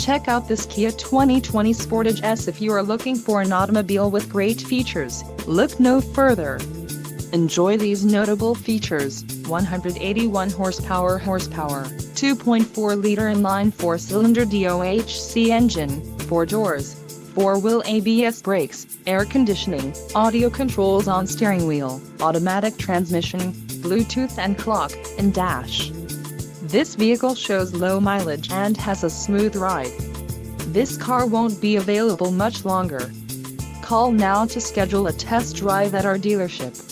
Check out this Kia 2020 Sportage S. If you are looking for an automobile with great features, look no further. Enjoy these notable features: 181 horsepower, 2.4-liter inline 4-cylinder DOHC engine, 4 doors, 4-wheel ABS brakes, air conditioning, audio controls on steering wheel, automatic transmission, Bluetooth and clock, and dash. This vehicle shows low mileage and has a smooth ride. This car won't be available much longer. Call now to schedule a test drive at our dealership.